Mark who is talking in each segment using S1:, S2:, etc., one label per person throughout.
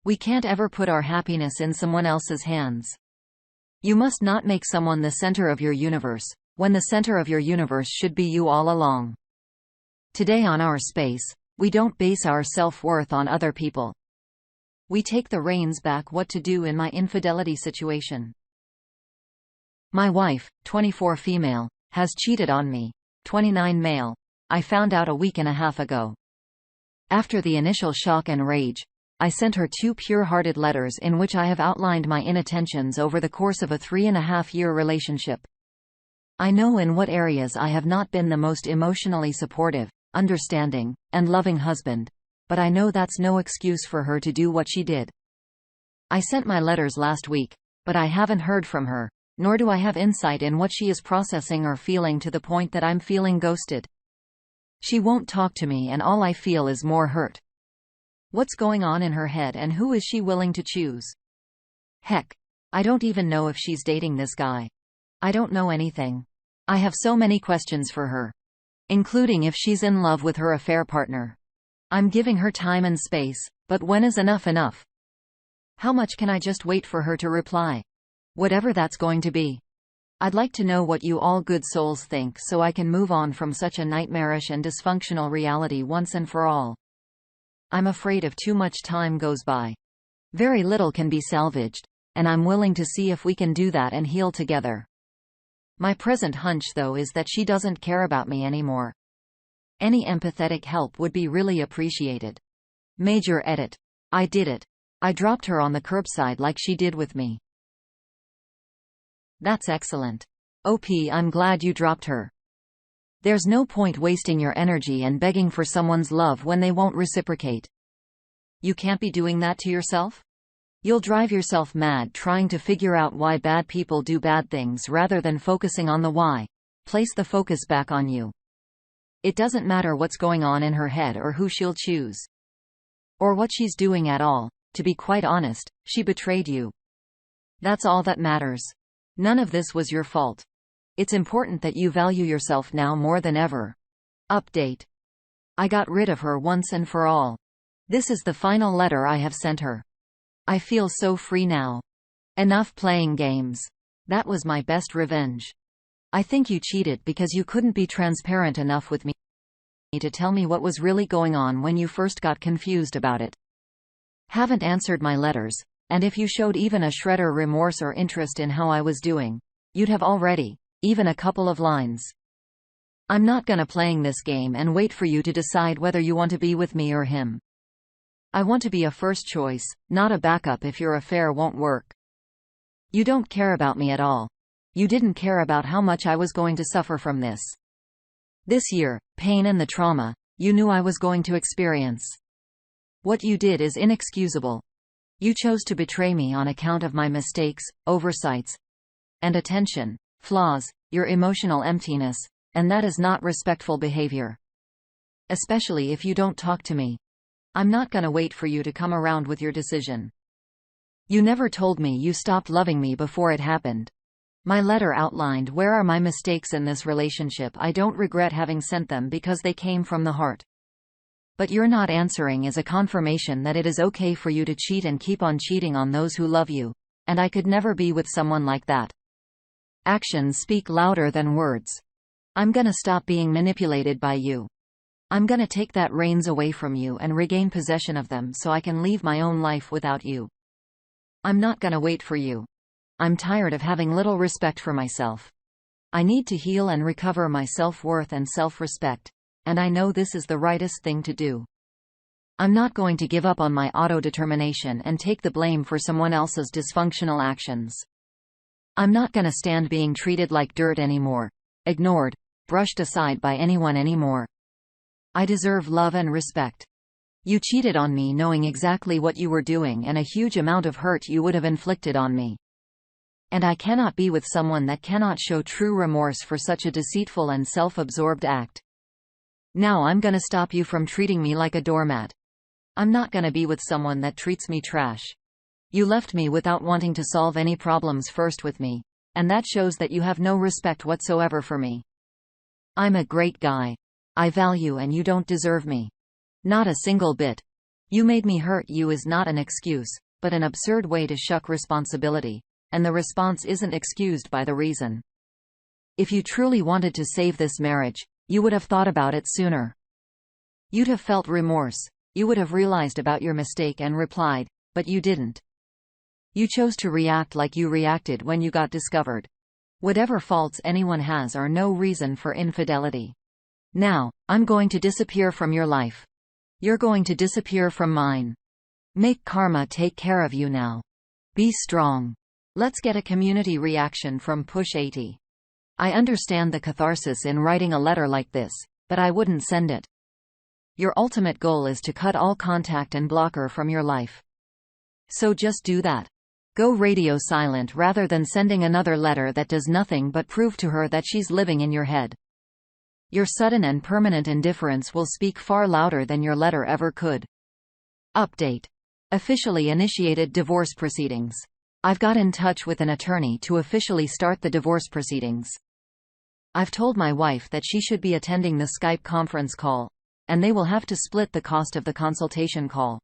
S1: We can't ever put our happiness in someone else's hands. You must not make someone the center of your universe, when the center of your universe should be you all along. Today on our space, we don't base our self-worth on other people. We take the reins back. What to do in my infidelity situation. My wife, 24 female, has cheated on me, 29 male. I found out a week and a half ago. After the initial shock and rage, I sent her 2 pure-hearted letters in which I have outlined my inattentions over the course of a 3.5-year relationship. I know in what areas I have not been the most emotionally supportive, understanding, and loving husband, but I know that's no excuse for her to do what she did. I sent my letters last week, but I haven't heard from her, nor do I have insight in what she is processing or feeling to the point that I'm feeling ghosted. She won't talk to me and all I feel is more hurt. What's going on in her head and who is she willing to choose? Heck, I don't even know if she's dating this guy. I don't know anything. I have so many questions for her, including if she's in love with her affair partner. I'm giving her time and space, but when is enough enough? How much can I just wait for her to reply? Whatever that's going to be. I'd like to know what you all good souls think so I can move on from such a nightmarish and dysfunctional reality once and for all. I'm afraid if too much time goes by, very little can be salvaged, and I'm willing to see if we can do that and heal together. My present hunch though is that she doesn't care about me anymore. Any empathetic help would be really appreciated. Major edit. I did it. I dropped her on the curbside like she did with me. That's excellent. OP, I'm glad you dropped her. There's no point wasting your energy and begging for someone's love when they won't reciprocate. You can't be doing that to yourself? You'll drive yourself mad trying to figure out why bad people do bad things rather than focusing on the why. Place the focus back on you. It doesn't matter what's going on in her head or who she'll choose. Or what she's doing at all. To be quite honest, she betrayed you. That's all that matters. None of this was your fault. It's important that you value yourself now more than ever. Update. I got rid of her once and for all. This is the final letter I have sent her. I feel so free now. Enough playing games. That was my best revenge. I think you cheated because you couldn't be transparent enough with me to tell me what was really going on when you first got confused about it. Haven't answered my letters, and if you showed even a shredder remorse or interest in how I was doing, you'd have already, even a couple of lines. I'm not gonna playing this game and wait for you to decide whether you want to be with me or him. I want to be a first choice, not a backup if your affair won't work. You don't care about me at all. You didn't care about how much I was going to suffer from this. This year, pain and the trauma you knew I was going to experience. What you did is inexcusable. You chose to betray me on account of my mistakes, oversights, and attention, flaws, your emotional emptiness, and that is not respectful behavior. Especially if you don't talk to me. I'm not gonna wait for you to come around with your decision. You never told me you stopped loving me before it happened. My letter outlined where are my mistakes in this relationship. I don't regret having sent them because they came from the heart. But you're not answering is a confirmation that it is okay for you to cheat and keep on cheating on those who love you, and I could never be with someone like that. Actions speak louder than words. I'm gonna stop being manipulated by you. I'm gonna take that reins away from you and regain possession of them so I can live my own life without you. I'm not gonna wait for you. I'm tired of having little respect for myself. I need to heal and recover my self-worth and self-respect, and I know this is the rightest thing to do. I'm not going to give up on my auto-determination and take the blame for someone else's dysfunctional actions. I'm not gonna stand being treated like dirt anymore, ignored, brushed aside by anyone anymore. I deserve love and respect. You cheated on me knowing exactly what you were doing and a huge amount of hurt you would have inflicted on me. And I cannot be with someone that cannot show true remorse for such a deceitful and self-absorbed act. Now I'm gonna stop you from treating me like a doormat. I'm not gonna be with someone that treats me trash. You left me without wanting to solve any problems first with me, and that shows that you have no respect whatsoever for me. I'm a great guy. I value and you don't deserve me. Not a single bit. You made me hurt you is not an excuse, but an absurd way to shuck responsibility, and the response isn't excused by the reason. If you truly wanted to save this marriage, you would have thought about it sooner. You'd have felt remorse. You would have realized about your mistake and replied, but you didn't. You chose to react like you reacted when you got discovered. Whatever faults anyone has are no reason for infidelity. Now, I'm going to disappear from your life. You're going to disappear from mine. Make karma take care of you now. Be strong. Let's get a community reaction from Push 80. I understand the catharsis in writing a letter like this, but I wouldn't send it. Your ultimate goal is to cut all contact and block her from your life. So just do that. Go radio silent rather than sending another letter that does nothing but prove to her that she's living in your head. Your sudden and permanent indifference will speak far louder than your letter ever could. Update. Officially initiated divorce proceedings. I've got in touch with an attorney to officially start the divorce proceedings. I've told my wife that she should be attending the Skype conference call, and they will have to split the cost of the consultation call.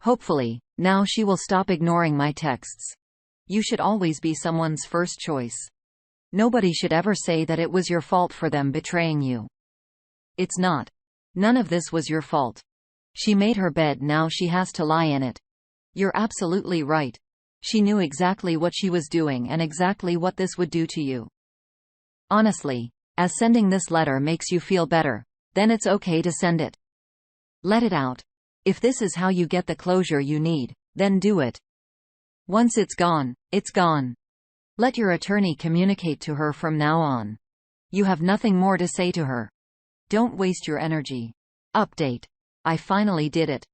S1: Hopefully, now she will stop ignoring my texts. You should always be someone's first choice. Nobody should ever say that it was your fault for them betraying you. It's not. None of this was your fault. She made her bed, now she has to lie in it. You're absolutely right. She knew exactly what she was doing and exactly what this would do to you. Honestly, as sending this letter makes you feel better, then it's okay to send it. Let it out. If this is how you get the closure you need, then do it. Once it's gone, it's gone. Let your attorney communicate to her from now on. You have nothing more to say to her. Don't waste your energy. Update. I finally did it.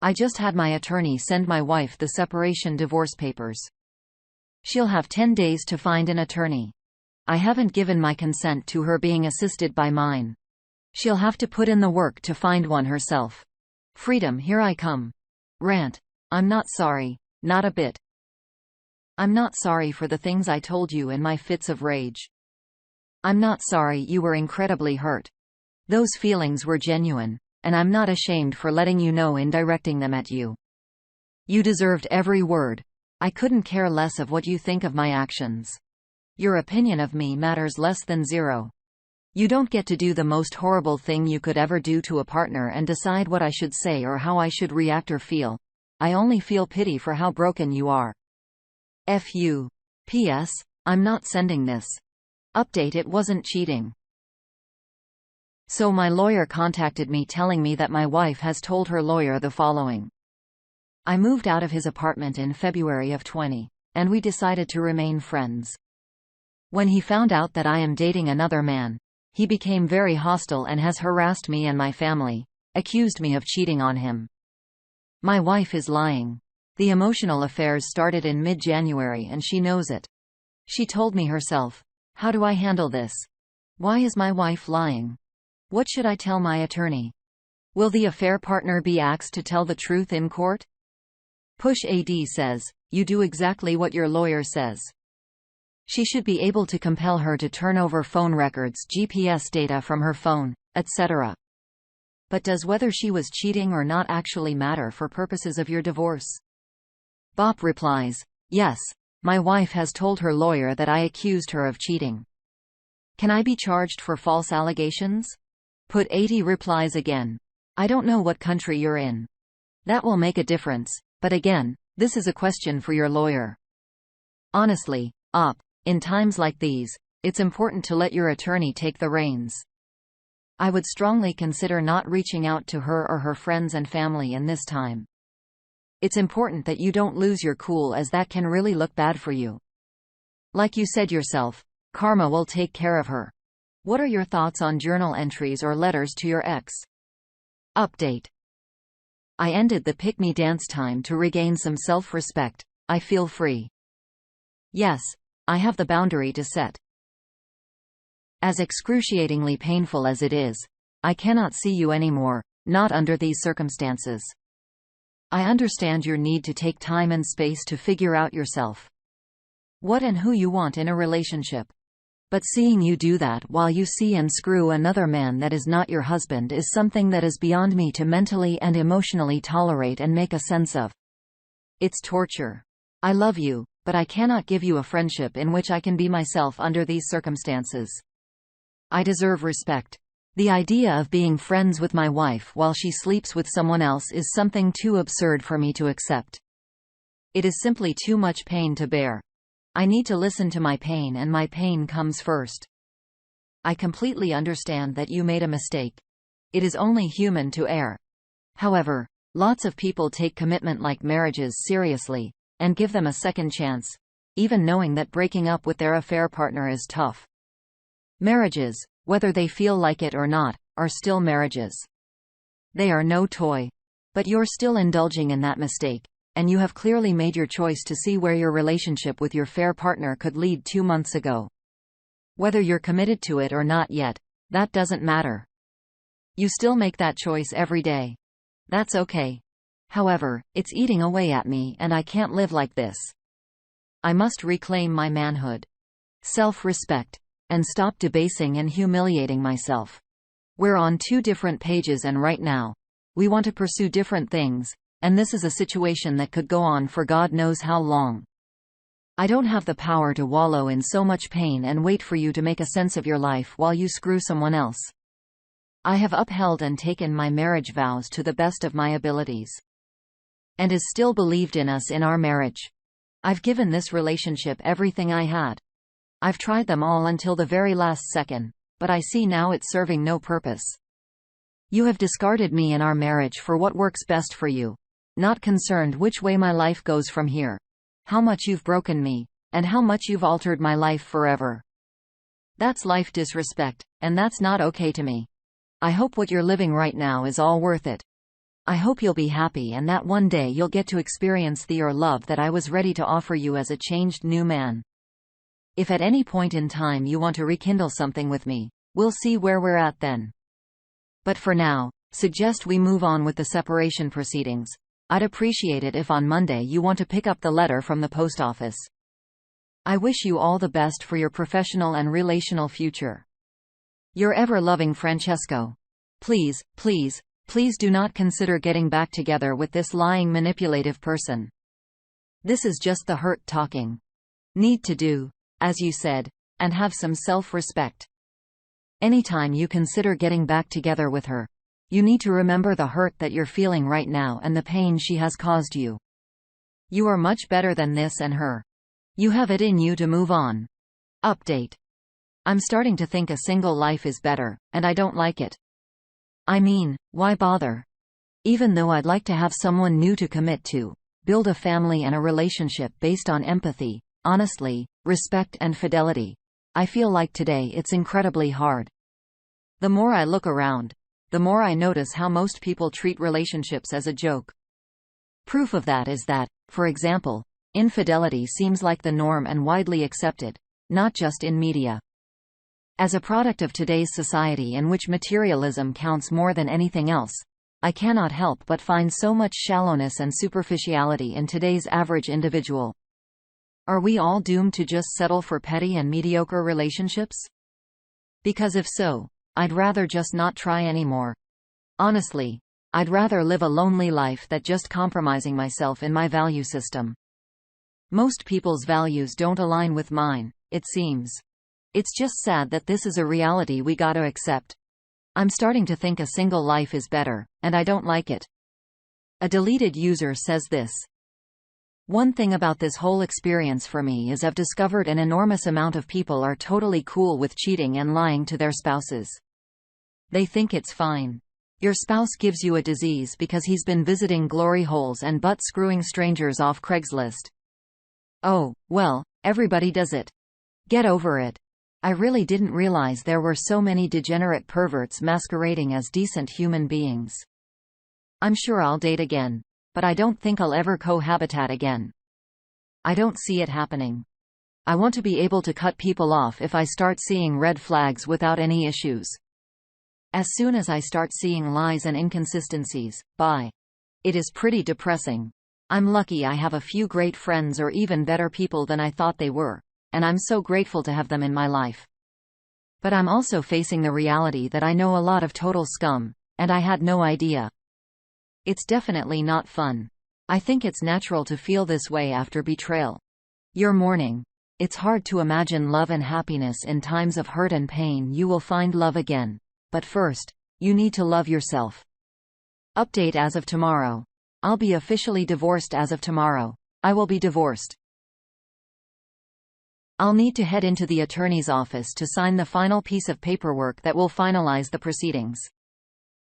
S1: I just had my attorney send my wife the separation divorce papers. She'll have 10 days to find an attorney. I haven't given my consent to her being assisted by mine. She'll have to put in the work to find one herself. Freedom, here I come. Rant. I'm not sorry, not a bit. I'm not sorry for the things I told you in my fits of rage. I'm not sorry you were incredibly hurt. Those feelings were genuine, and I'm not ashamed for letting you know in directing them at you. You deserved every word. I couldn't care less of what you think of my actions. Your opinion of me matters less than zero. You don't get to do the most horrible thing you could ever do to a partner and decide what I should say or how I should react or feel. I only feel pity for how broken you are. F you. P.S. I'm not sending this. Update. It wasn't cheating. So my lawyer contacted me telling me that my wife has told her lawyer the following. I moved out of his apartment in February of 20, and we decided to remain friends. When he found out that I am dating another man, he became very hostile and has harassed me and my family, accused me of cheating on him. My wife is lying. The emotional affairs started in mid-January and she knows it. She told me herself, how do I handle this? Why is my wife lying? What should I tell my attorney? Will the affair partner be asked to tell the truth in court? Push AD says, you do exactly what your lawyer says. She should be able to compel her to turn over phone records, GPS data from her phone, etc. But does whether she was cheating or not actually matter for purposes of your divorce? Bop replies, yes, my wife has told her lawyer that I accused her of cheating. Can I be charged for false allegations? Put 80 replies again. I don't know what country you're in. That will make a difference, but again, this is a question for your lawyer. Honestly, in times like these, it's important to let your attorney take the reins. I would strongly consider not reaching out to her or her friends and family in this time. It's important that you don't lose your cool, as that can really look bad for you. Like you said yourself, karma will take care of her. What are your thoughts on journal entries or letters to your ex? Update. I ended the Pick Me Dance time to regain some self-respect. I feel free. Yes, I have the boundary to set. As excruciatingly painful as it is, I cannot see you anymore, not under these circumstances. I understand your need to take time and space to figure out yourself. What and who you want in a relationship. But seeing you do that while you see and screw another man that is not your husband is something that is beyond me to mentally and emotionally tolerate and make a sense of. It's torture. I love you, but I cannot give you a friendship in which I can be myself under these circumstances. I deserve respect. The idea of being friends with my wife while she sleeps with someone else is something too absurd for me to accept. It is simply too much pain to bear. I need to listen to my pain, and my pain comes first. I completely understand that you made a mistake. It is only human to err. However, lots of people take commitment like marriages seriously, and give them a second chance, even knowing that breaking up with their affair partner is tough. Marriages, whether they feel like it or not, are still marriages. They are no toy. But you're still indulging in that mistake, and you have clearly made your choice to see where your relationship with your fair partner could lead 2 months ago. Whether you're committed to it or not yet, that doesn't matter. You still make that choice every day. That's okay. However, it's eating away at me, and I can't live like this. I must reclaim my manhood, self-respect, and stop debasing and humiliating myself. We're on 2 different pages, and right now, we want to pursue different things, and this is a situation that could go on for God knows how long. I don't have the power to wallow in so much pain and wait for you to make a sense of your life while you screw someone else. I have upheld and taken my marriage vows to the best of my abilities, and is still believed in us in our marriage. I've given this relationship everything I had. I've tried them all until the very last second, but I see now it's serving no purpose. You have discarded me in our marriage for what works best for you, not concerned which way my life goes from here, how much you've broken me, and how much you've altered my life forever. That's life disrespect, and that's not okay to me. I hope what you're living right now is all worth it. I hope you'll be happy, and that one day you'll get to experience the love that I was ready to offer you as a changed new man. If at any point in time you want to rekindle something with me, we'll see where we're at then. But for now, suggest we move on with the separation proceedings. I'd appreciate it if on Monday you want to pick up the letter from the post office. I wish you all the best for your professional and relational future. Your ever-loving Francesco. Please, please, please do not consider getting back together with this lying, manipulative person. This is just the hurt talking. Need to do, as you said, and have some self-respect. Anytime you consider getting back together with her, you need to remember the hurt that you're feeling right now and the pain she has caused you. You are much better than this and her. You have it in you to move on. Update. I'm starting to think a single life is better, and I don't like it. I mean, why bother? Even though I'd like to have someone new to commit to, build a family and a relationship based on empathy, honestly, respect and fidelity, I feel like today it's incredibly hard. The more I look around, the more I notice how most people treat relationships as a joke. Proof of that is that, for example, infidelity seems like the norm and widely accepted, not just in media. As a product of today's society in which materialism counts more than anything else, I cannot help but find so much shallowness and superficiality in today's average individual. Are we all doomed to just settle for petty and mediocre relationships? Because if so, I'd rather just not try anymore. Honestly, I'd rather live a lonely life than just compromising myself in my value system. Most people's values don't align with mine, it seems. It's just sad that this is a reality we gotta accept. I'm starting to think a single life is better, and I don't like it. A deleted user says this. One thing about this whole experience for me is I've discovered an enormous amount of people are totally cool with cheating and lying to their spouses. They think it's fine. Your spouse gives you a disease because he's been visiting glory holes and butt-screwing strangers off Craigslist. Oh, well, everybody does it. Get over it. I really didn't realize there were so many degenerate perverts masquerading as decent human beings. I'm sure I'll date again, but I don't think I'll ever cohabitate again. I don't see it happening. I want to be able to cut people off if I start seeing red flags without any issues. As soon as I start seeing lies and inconsistencies, bye. It is pretty depressing. I'm lucky I have a few great friends or even better people than I thought they were, and I'm so grateful to have them in my life. But I'm also facing the reality that I know a lot of total scum, and I had no idea. It's definitely not fun. I think it's natural to feel this way after betrayal. You're mourning. It's hard to imagine love and happiness in times of hurt and pain. You will find love again. But first, you need to love yourself. Update as of tomorrow. I'll be officially divorced as of tomorrow. I will be divorced. I'll need to head into the attorney's office to sign the final piece of paperwork that will finalize the proceedings.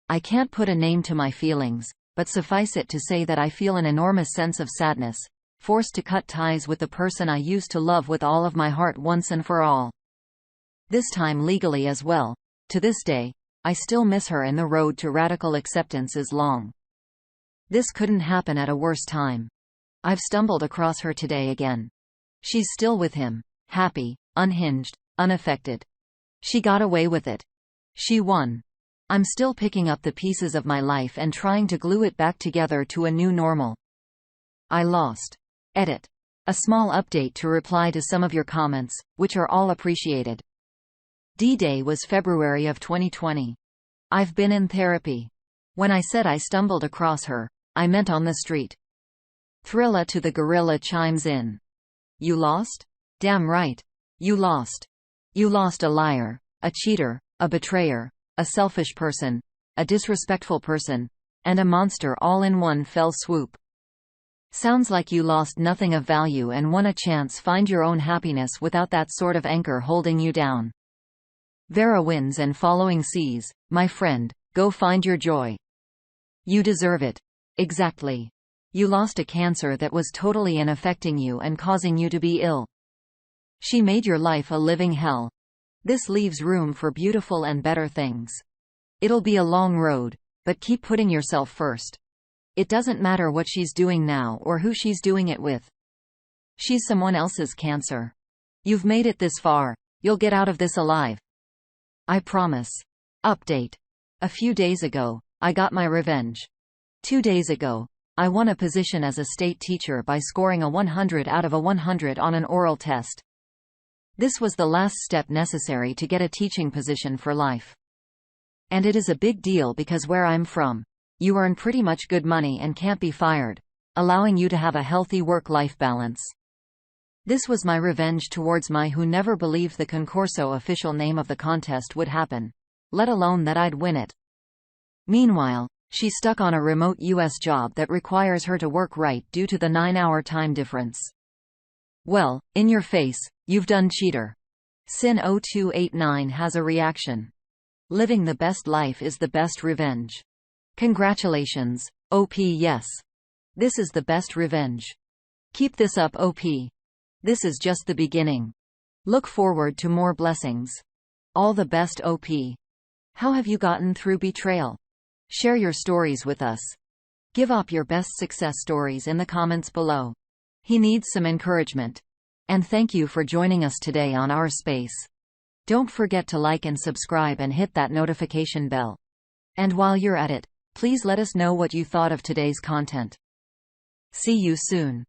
S1: I can't put a name to my feelings, but suffice it to say that I feel an enormous sense of sadness, forced to cut ties with the person I used to love with all of my heart once and for all. This time legally as well. To this day, I still miss her and the road to radical acceptance is long. This couldn't happen at a worse time. I've stumbled across her today again. She's still with him, happy, unhinged, unaffected. She got away with it. She won. I'm still picking up the pieces of my life and trying to glue it back together to a new normal. I lost. Edit. A small update to reply to some of your comments, which are all appreciated. D-Day was February of 2020. I've been in therapy. When I said I stumbled across her, I meant on the street. Thrilla to the gorilla chimes in. You lost? Damn right. You lost. You lost a liar, a cheater, a betrayer, a selfish person, a disrespectful person, and a monster all in one fell swoop. Sounds like you lost nothing of value and won a chance. Find your own happiness without that sort of anchor holding you down. Vera wins and following seas, my friend, go find your joy. You deserve it. Exactly. You lost a cancer that was totally unaffecting you and causing you to be ill. She made your life a living hell. This leaves room for beautiful and better things. It'll be a long road, but keep putting yourself first. It doesn't matter what she's doing now or who she's doing it with. She's someone else's cancer. You've made it this far. You'll get out of this alive. I promise. Update. A few days ago, I got my revenge. 2 days ago, I won a position as a state teacher by scoring a 100 out of a 100 on an oral test. This was the last step necessary to get a teaching position for life. And it is a big deal because where I'm from, you earn pretty much good money and can't be fired, allowing you to have a healthy work-life balance. This was my revenge towards my who never believed the Concurso official name of the contest would happen, let alone that I'd win it. Meanwhile, she's stuck on a remote U.S. job that requires her to work right due to the 9-hour time difference. Well, in your face, you've done, cheater. Sin0289 has a reaction. Living the best life is the best revenge. Congratulations, OP. Yes. This is the best revenge. Keep this up, OP. This is just the beginning. Look forward to more blessings. All the best, OP. How have you gotten through betrayal? Share your stories with us. Give up your best success stories in the comments below. He needs some encouragement. And thank you for joining us today on our space. Don't forget to like and subscribe and hit that notification bell. And while you're at it, please let us know what you thought of today's content. See you soon.